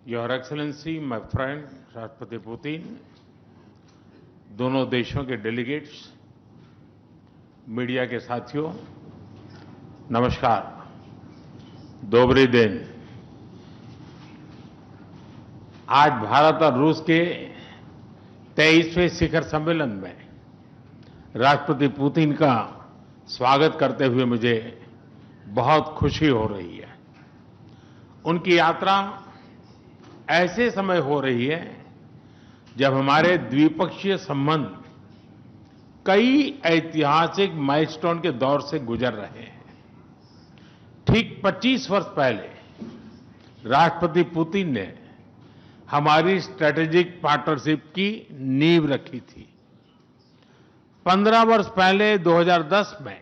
Your excellency, my friend राष्ट्रपति Putin, दोनों देशों के डेलीगेट्स, मीडिया के साथियों, नमस्कार। दोबरी दिन। आज भारत और रूस के 23वें शिखर सम्मेलन में राष्ट्रपति पुतिन का स्वागत करते हुए मुझे बहुत खुशी हो रही है। उनकी यात्रा ऐसे समय हो रही है जब हमारे द्विपक्षीय संबंध कई ऐतिहासिक माइलस्टोन के दौर से गुजर रहे हैं। ठीक 25 वर्ष पहले राष्ट्रपति पुतिन ने हमारी स्ट्रैटेजिक पार्टनरशिप की नींव रखी थी। 15 वर्ष पहले 2010 में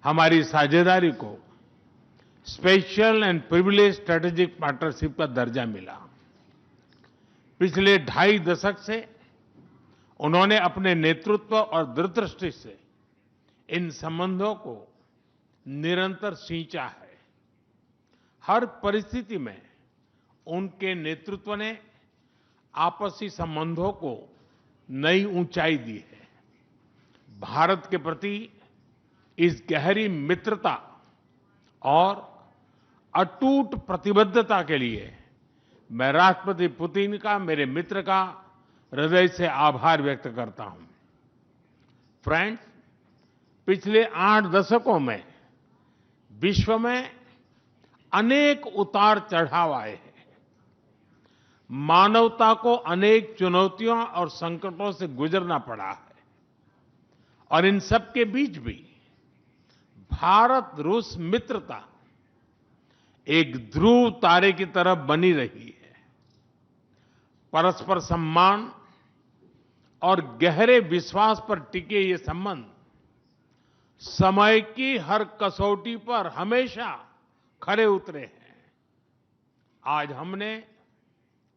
हमारी साझेदारी को special and privilege strategic partnership का दर्जा मिला। पिछले 2.5 दशक से उन्होंने अपने नेतृत्व और दूरदृष्टि से इन संबंधों को निरंतर सींचा है। हर परिस्थिति में उनके नेतृत्व ने आपसी संबंधों को नई ऊंचाई दी है। भारत के प्रति इस गहरी मित्रता और अटूट प्रतिबद्धता के लिए मैं राष्ट्रपति पुतिन का, मेरे मित्र का हृदय से आभार व्यक्त करता हूं। फ्रेंड्स, पिछले 8 दशकों में विश्व में अनेक उतार चढ़ाव आए हैं। मानवता को अनेक चुनौतियों और संकटों से गुजरना पड़ा है और इन सब के बीच भी भारत रूस मित्रता एक ध्रुव तारे की तरह बनी रही है। परस्पर सम्मान और गहरे विश्वास पर टिके ये संबंध समय की हर कसौटी पर हमेशा खरे उतरे हैं। आज हमने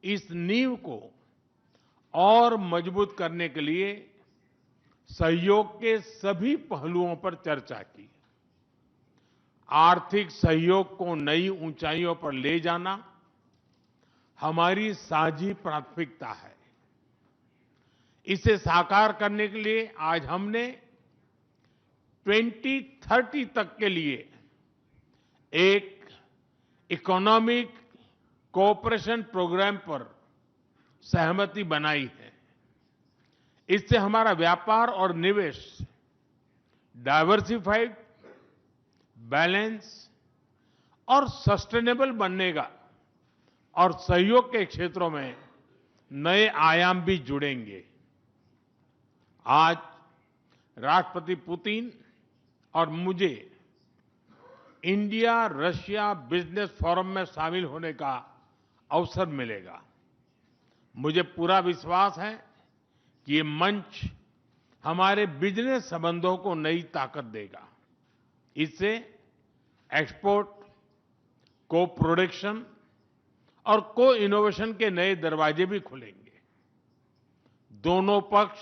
इस नींव को और मजबूत करने के लिए सहयोग के सभी पहलुओं पर चर्चा की। आर्थिक सहयोग को नई ऊंचाइयों पर ले जाना हमारी साझी प्राथमिकता है। इसे साकार करने के लिए आज हमने 2030 तक के लिए एक इकोनॉमिक कोऑपरेशन प्रोग्राम पर सहमति बनाई है। इससे हमारा व्यापार और निवेश डाइवर्सिफाइड, बैलेंस और सस्टेनेबल बनेगा और सहयोग के क्षेत्रों में नए आयाम भी जुड़ेंगे। आज राष्ट्रपति पुतिन और मुझे इंडिया रशिया बिजनेस फोरम में शामिल होने का अवसर मिलेगा। मुझे पूरा विश्वास है कि ये मंच हमारे बिजनेस संबंधों को नई ताकत देगा। इससे एक्सपोर्ट, को प्रोडक्शन और को इनोवेशन के नए दरवाजे भी खुलेंगे। दोनों पक्ष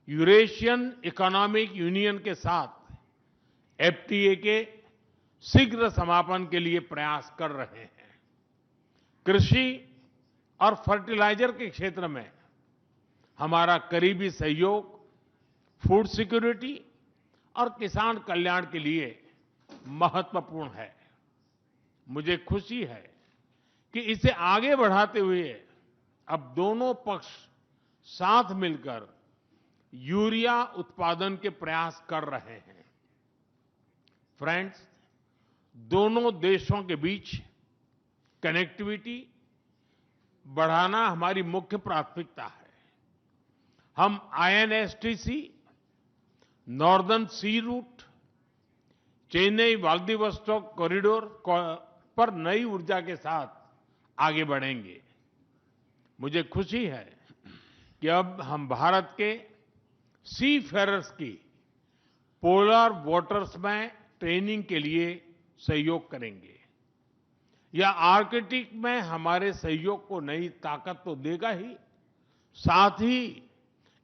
यूरेशियन इकोनॉमिक यूनियन के साथ एफटीए के शीघ्र समापन के लिए प्रयास कर रहे हैं। कृषि और फर्टिलाइजर के क्षेत्र में हमारा करीबी सहयोग फूड सिक्योरिटी और किसान कल्याण के लिए महत्वपूर्ण है। मुझे खुशी है कि इसे आगे बढ़ाते हुए अब दोनों पक्ष साथ मिलकर यूरिया उत्पादन के प्रयास कर रहे हैं। फ्रेंड्स, दोनों देशों के बीच कनेक्टिविटी बढ़ाना हमारी मुख्य प्राथमिकता है। हम आईएनएसटीसी, नॉर्दर्न सी रूट, चेन्नई व्लादिवोस्टोक कॉरिडोर पर नई ऊर्जा के साथ आगे बढ़ेंगे। मुझे खुशी है कि अब हम भारत के सी फेरर्स की पोलर वाटर्स में ट्रेनिंग के लिए सहयोग करेंगे। यह आर्कटिक में हमारे सहयोग को नई ताकत तो देगा ही, साथ ही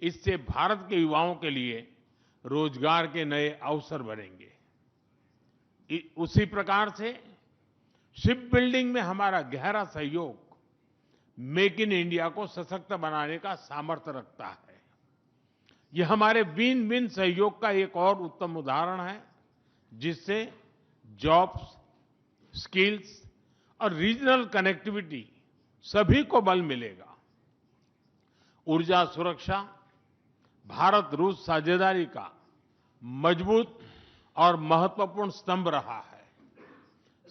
इससे भारत के युवाओं के लिए रोजगार के नए अवसर बनेंगे। उसी प्रकार से शिप बिल्डिंग में हमारा गहरा सहयोग मेक इन इंडिया को सशक्त बनाने का सामर्थ्य रखता है। यह हमारे विन विन सहयोग का एक और उत्तम उदाहरण है, जिससे जॉब्स, स्किल्स और रीजनल कनेक्टिविटी सभी को बल मिलेगा। ऊर्जा सुरक्षा भारत रूस साझेदारी का मजबूत और महत्वपूर्ण स्तंभ रहा है।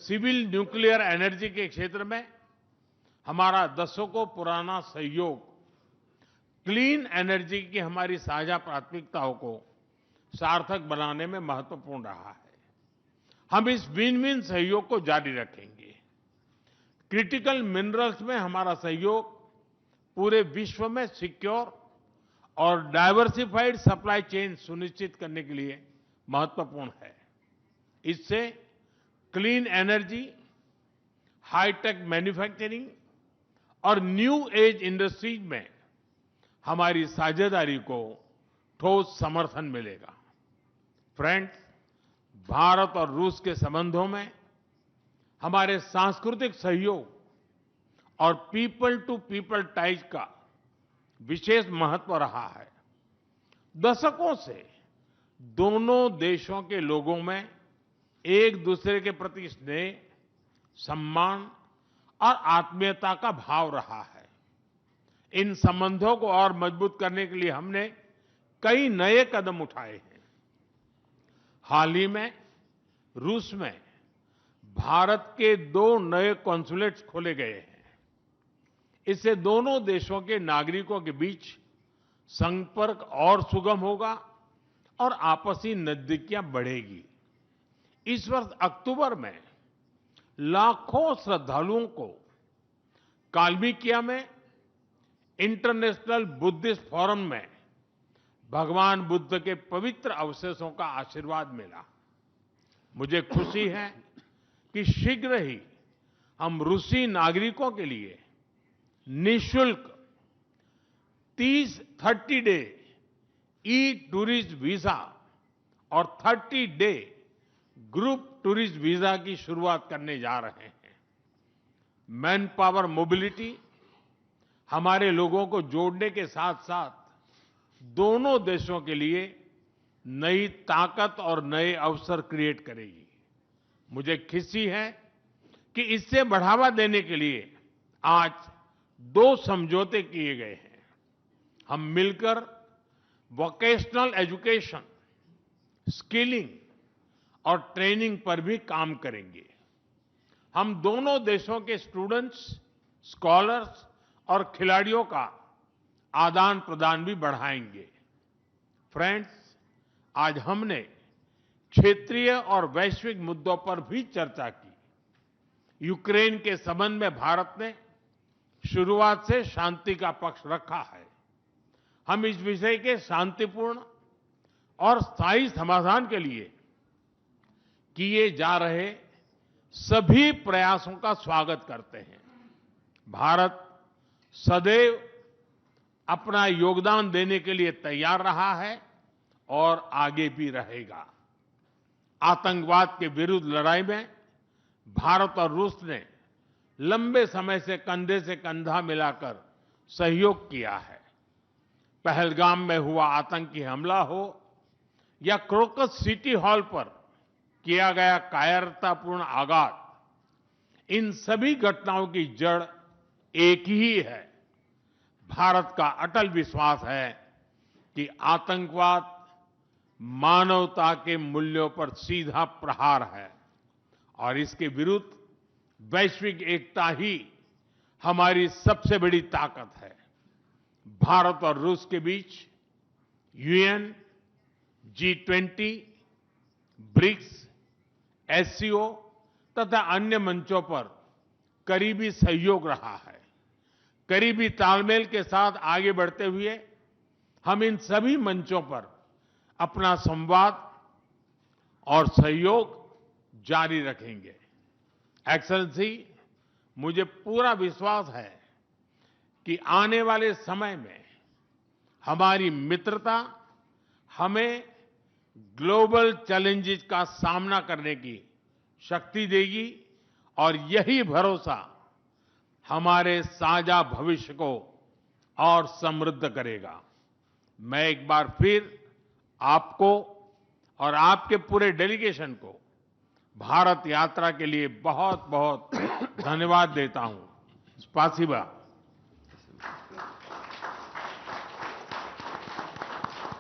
सिविल न्यूक्लियर एनर्जी के क्षेत्र में हमारा दशकों पुराना सहयोग क्लीन एनर्जी की हमारी साझा प्राथमिकताओं को सार्थक बनाने में महत्वपूर्ण रहा है। हम इस विन विन सहयोग को जारी रखेंगे। क्रिटिकल मिनरल्स में हमारा सहयोग पूरे विश्व में सिक्योर और डाइवर्सिफाइड सप्लाई चेन सुनिश्चित करने के लिए महत्वपूर्ण है। इससे क्लीन एनर्जी, हाईटेक मैन्युफैक्चरिंग और न्यू एज इंडस्ट्रीज में हमारी साझेदारी को ठोस समर्थन मिलेगा। फ्रेंड्स, भारत और रूस के संबंधों में हमारे सांस्कृतिक सहयोग और पीपल टू पीपल टाइज का विशेष महत्व रहा है। दशकों से दोनों देशों के लोगों में एक दूसरे के प्रति स्नेह, सम्मान और आत्मीयता का भाव रहा है। इन संबंधों को और मजबूत करने के लिए हमने कई नए कदम उठाए हैं। हाल ही में रूस में भारत के 2 नए कॉन्सुलेट्स खोले गए हैं। इससे दोनों देशों के नागरिकों के बीच संपर्क और सुगम होगा और आपसी नजदीकियां बढ़ेगी। इस वर्ष अक्टूबर में लाखों श्रद्धालुओं को काल्मिकिया में इंटरनेशनल बुद्धिस्ट फोरम में भगवान बुद्ध के पवित्र अवशेषों का आशीर्वाद मिला। मुझे खुशी है कि शीघ्र ही हम रूसी नागरिकों के लिए निःशुल्क 30 डे ई टूरिस्ट वीजा और 30 डे ग्रुप टूरिस्ट वीजा की शुरुआत करने जा रहे हैं। मैन पावर मोबिलिटी हमारे लोगों को जोड़ने के साथ साथ दोनों देशों के लिए नई ताकत और नए अवसर क्रिएट करेगी। मुझे खुशी है कि इससे बढ़ावा देने के लिए आज 2 समझौते किए गए हैं। हम मिलकर वोकेशनल एजुकेशन, स्किलिंग और ट्रेनिंग पर भी काम करेंगे। हम दोनों देशों के स्टूडेंट्स, स्कॉलर्स और खिलाड़ियों का आदान प्रदान भी बढ़ाएंगे। फ्रेंड्स, आज हमने क्षेत्रीय और वैश्विक मुद्दों पर भी चर्चा की। यूक्रेन के संबंध में भारत ने शुरुआत से शांति का पक्ष रखा है। हम इस विषय के शांतिपूर्ण और स्थायी समाधान के लिए किए जा रहे सभी प्रयासों का स्वागत करते हैं। भारत सदैव अपना योगदान देने के लिए तैयार रहा है और आगे भी रहेगा। आतंकवाद के विरुद्ध लड़ाई में भारत और रूस ने लंबे समय से कंधा मिलाकर सहयोग किया है। पहलगाम में हुआ आतंकी हमला हो या क्रोकस सिटी हॉल पर किया गया कायरतापूर्ण आघात, इन सभी घटनाओं की जड़ एक ही है। भारत का अटल विश्वास है कि आतंकवाद मानवता के मूल्यों पर सीधा प्रहार है और इसके विरुद्ध वैश्विक एकता ही हमारी सबसे बड़ी ताकत है। भारत और रूस के बीच यूएन, G20, ब्रिक्स, एससीओ तथा अन्य मंचों पर करीबी सहयोग रहा है। करीबी तालमेल के साथ आगे बढ़ते हुए हम इन सभी मंचों पर अपना संवाद और सहयोग जारी रखेंगे। एक्सेलेंसी, मुझे पूरा विश्वास है कि आने वाले समय में हमारी मित्रता हमें ग्लोबल चैलेंजेस का सामना करने की शक्ति देगी और यही भरोसा हमारे साझा भविष्य को और समृद्ध करेगा। मैं एक बार फिर आपको और आपके पूरे डेलीगेशन को भारत यात्रा के लिए बहुत बहुत धन्यवाद देता हूं। स्पासिबा।